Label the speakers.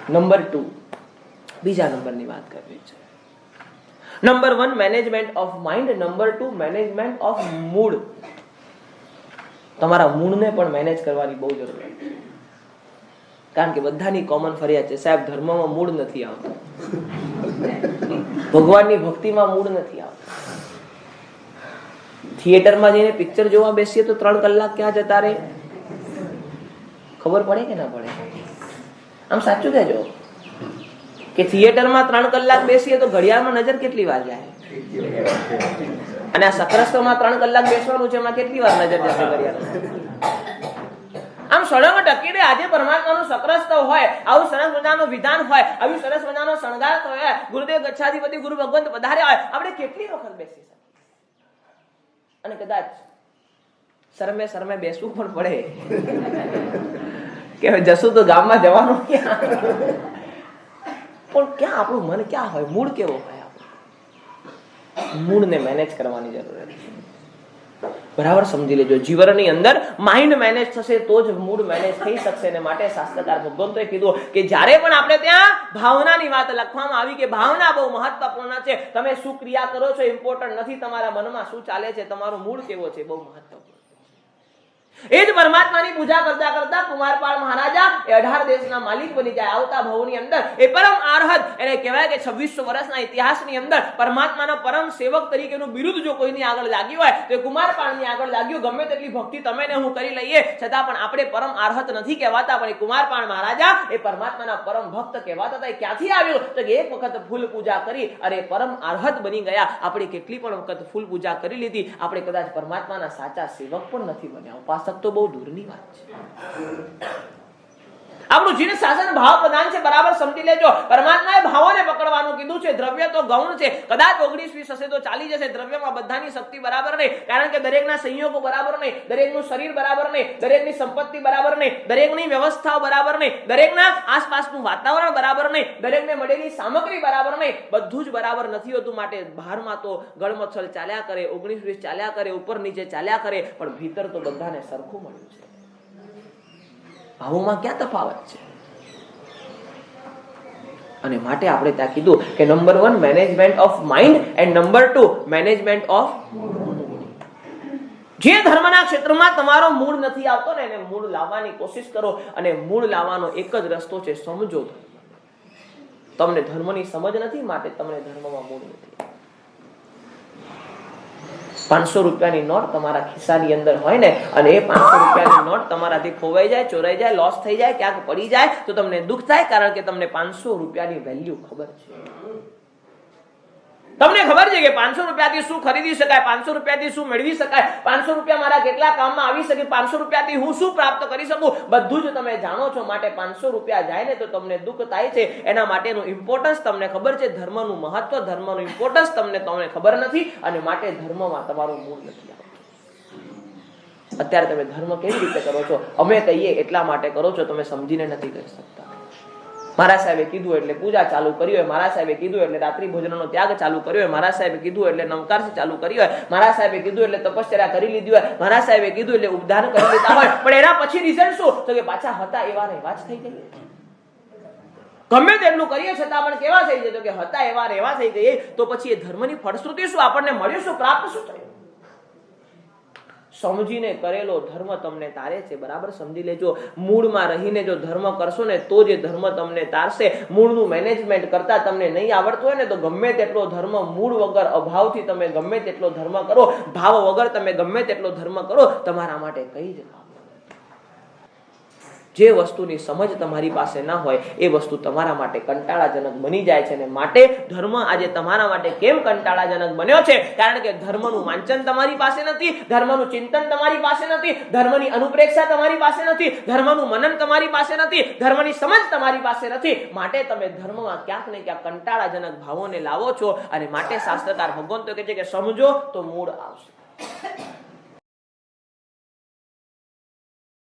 Speaker 1: Number 2, બીજા નંબરની વાત કરવી છે. Number 1 management of mind, number 2 management of mood. તમારા મૂડને પણ મેનેજ કરવાની બહુ જરૂર છે. કારણ કે બધાની કોમન ફરિયાદ છે, સાહેબ ધર્મમાં મૂડ નથી આવતો, ભગવાનની ભક્તિમાં મૂડ નથી આવતો. થિયેટરમાં જઈને પિક્ચર જોવા બેસીએ તો 3 કલાક ક્યાં જતા રહે ખબર પડે કે ના પડે? આમ સાચું કહેજો કે થિયેટરમાં 3 કલાક બેસીએ તો ઘડિયાળમાં નજર કેટલી વાર જાય? અને આ સક્રસ્તમાં 3 કલાક બેસવાનું છે, એમાં કેટલી વાર નજર જશે ઘડિયાળમાં? આમ સળંગ ટકીને આજે પરમાત્માનું સક્રસ્ત હોય, આવું સરસ મજાનું વિધાન હોય, આવી સરસ મજાનો શણગાર હોય, ગુરુદેવ ગચ્છાધિપતિ ગુરુ ભગવંત પધાર્યા હોય, આપણે કેટલી વખત બેસી શકીએ? અને કદાચ શરમે બેસવું પણ પડે કે જશું તો ગામમાં જવાનું ક્યાં? પણ ક્યાં આપણું મન ક્યાં હોય? મૂડ કેવો હોય? મૂડને મેનેજ કરવાની જરૂર છે. બરાબર સમજી લેજો. જીવનની અંદર માઇન્ડ મેનેજ થશે તો જ મૂડ મેનેજ થઈ શકશે. અને માટે શાસ્ત્રકાર ભગવંતોએ કીધું કે જ્યારે પણ આપણે ત્યાં ભાવનાની વાત લખવામાં આવી કે ભાવના બહુ મહત્વપૂર્ણ છે. તમે શું ક્રિયા કરો છો ઇમ્પોર્ટન્ટ નથી, તમારા મનમાં શું ચાલે છે, તમારો મૂડ કેવો છે બહુ મહત્વપૂર્ણ. એ જ પરમાત્માની પૂજા કરતા કરતા કુમારપાળ મહારાજા એ 18 દેશના માલિક બની જાય. આવતા ભાવની અંદર એ પરમ આરહત, એને કહેવાય કે 2600 વર્ષના ઇતિહાસની અંદર પરમાત્માના પરમ સેવક તરીકેનું બિરુદ જો કોઈની આગળ લાગ્યું હોય તો એ કુમારપાળની આગળ લાગ્યું. ગમે તેટલી ભક્તિ તમે ને હું કરી લઈએ છતાં પણ આપણે પરમ આરહત નથી કહેવાતા, પણ એ કુમારપાળ મહારાજા એ પરમાત્માના પરમ ભક્ત કહેવાતા હતા. એ ક્યાંથી આવ્યું? તો કે એક વખત ફૂલ પૂજા કરી અને પરમ આરહત બની ગયા. આપણે કેટલી પણ વખત ફૂલ પૂજા કરી લીધી, આપણે કદાચ પરમાત્માના સાચા સેવક પણ નથી બન્યા. તો બહુ દૂરની વાત છે. આપણું જીન શાસન ભાવ પ્રધાન છે, બરાબર સમજી લેજો. પરમાત્માએ ભાવોને પકડવાનું કીધું છે. દ્રવ્ય તો ગૌણ છે, કદાચ 19-20 હશે તો ચાલી જશે. દ્રવ્યમાં બધાની શક્તિ બરાબર નહીં, કારણ કે દરેકના સંયોગો બરાબર નહીં, દરેકનું શરીર બરાબર નહીં, દરેકની સંપત્તિ બરાબર નહીં, દરેકની વ્યવસ્થાઓ બરાબર નહીં, દરેકના આસપાસનું વાતાવરણ બરાબર નહીં, દરેકને મળેલી સામગ્રી બરાબર નહીં, બધું જ બરાબર નથી હોતું. માટે બહારમાં તો ગળમથલ ચાલ્યા કરે, 19-20 ચાલ્યા કરે, ઉપર નીચે ચાલ્યા કરે, પણ ભીતર તો બધાને સરખું મળ્યું છે. ભાવોમાં ક્યાં તફાવત છે? અને માટે આપણે ત્યાં કીધું કે number 1 management of mind and number 2 management of. જે ધર્મના ક્ષેત્રમાં તમારો મૂળ નથી આવતો ને એને મૂળ લાવવાની કોશિશ કરો. અને મૂળ લાવવાનો એક જ રસ્તો છે, સમજો. તમને ધર્મની સમજ નથી, માટે તમને ધર્મમાં મૂળ નથી. 500 રૂપિયાની નોટ તમારા ખિસ્સાની અંદર હોય ને, અને એ 500 રૂપિયાની નોટ તમારાથી ખોવાઈ જાય, ચોરાઈ જાય, લોસ થઈ જાય, ક્યાંક પડી જાય તો તમને દુઃખ થાય, કારણ કે તમને 500 રૂપિયાની વેલ્યુ ખબર છે. તમને ખબર છે કે 500 રૂપિયાથી શું ખરીદી શકાય, 500 રૂપિયાથી શું મેળવી શકાય, 500 રૂપિયા મારા કેટલા કામમાં આવી શકે, 500 રૂપિયાથી હું શું પ્રાપ્ત કરી શકું, બધું જ તમે જાણો છો. માટે 500 રૂપિયા જાય ને તો તમને દુઃખ થાય છે. એના માટેનું ઇમ્પોર્ટન્સ તમને ખબર છે, ધર્મનું મહત્વ, ધર્મનું ઇમ્પોર્ટન્સ તમને ખબર નથી. અને માટે ધર્મમાં તમારું મૂળ નથી આવતું. અત્યારે તમે ધર્મ કેવી રીતે કરો છો? અમે કહીએ એટલા માટે કરો છો, તમે સમજીને નથી કરી શકતા. મારા સાહેબે કીધું એટલે પૂજા ચાલુ કરી હોય, મારા સાહેબે કીધું એટલે રાત્રિ ભોજનનો ત્યાગ ચાલુ કર્યો હોય, મારા સાહેબે કીધું એટલે નમકારથી ચાલુ કરી હોય, મારા સાહેબે કીધું એટલે તપશ્ચર્યા કરી લીધી હોય, મારા સાહેબે કીધું એટલે ઉપધાન કરી લીધા હોય, પણ એના પછી રિઝલ્ટ શું? તો કે પાછા હતા એવા ને એવા જ થઈ ગઈએ. ગમે તેટલું કરીએ છતાં પણ કેવા થઈ જાય? તો કે હતા એવા ને એવા થઈ ગઈએ. તો પછી એ ધર્મની ફળશ્રુતિ શું? આપણને મળ્યું શું? પ્રાપ્ત શું થયું? સમજીને કરેલો ધર્મ તમને તારે છે. બરાબર સમજી લેજો. મૂળમાં રહીને જો ધર્મ કરશો ને તો જે ધર્મ તમને તારશે. મૂળનું મેનેજમેન્ટ કરતા તમને નહીં આવડતું હોય ને તો ગમે તેટલો ધર્મ, મૂળ વગર, અભાવથી તમે ગમે તેટલો ધર્મ કરો, ભાવ વગર તમે ગમે તેટલો ધર્મ કરો, તમારા માટે કઈ જ કામ. જે વસ્તુની સમજ તમારી પાસે ના હોય એ વસ્તુ તમારા માટે કંટાળાજનક બની જાય છે. અને માટે ધર્મ આજે તમારા માટે કેમ કંટાળાજનક બન્યો છે? કારણ કે ધર્મનું વાંચન તમારી પાસે નથી, ધર્મનું ચિંતન તમારી પાસે નથી, ધર્મની અનુપ્રેક્ષા તમારી પાસે નથી, ધર્મનું મનન તમારી પાસે નથી, ધર્મની સમજ તમારી પાસે નથી. માટે તમે ધર્મમાં ક્યાંક ને ક્યાંક કંટાળાજનક ભાવોને લાવો છો. અને માટે શાસ્ત્રકાર ભગવંતો કહે છે કે સમજો તો મૂળ આવશે.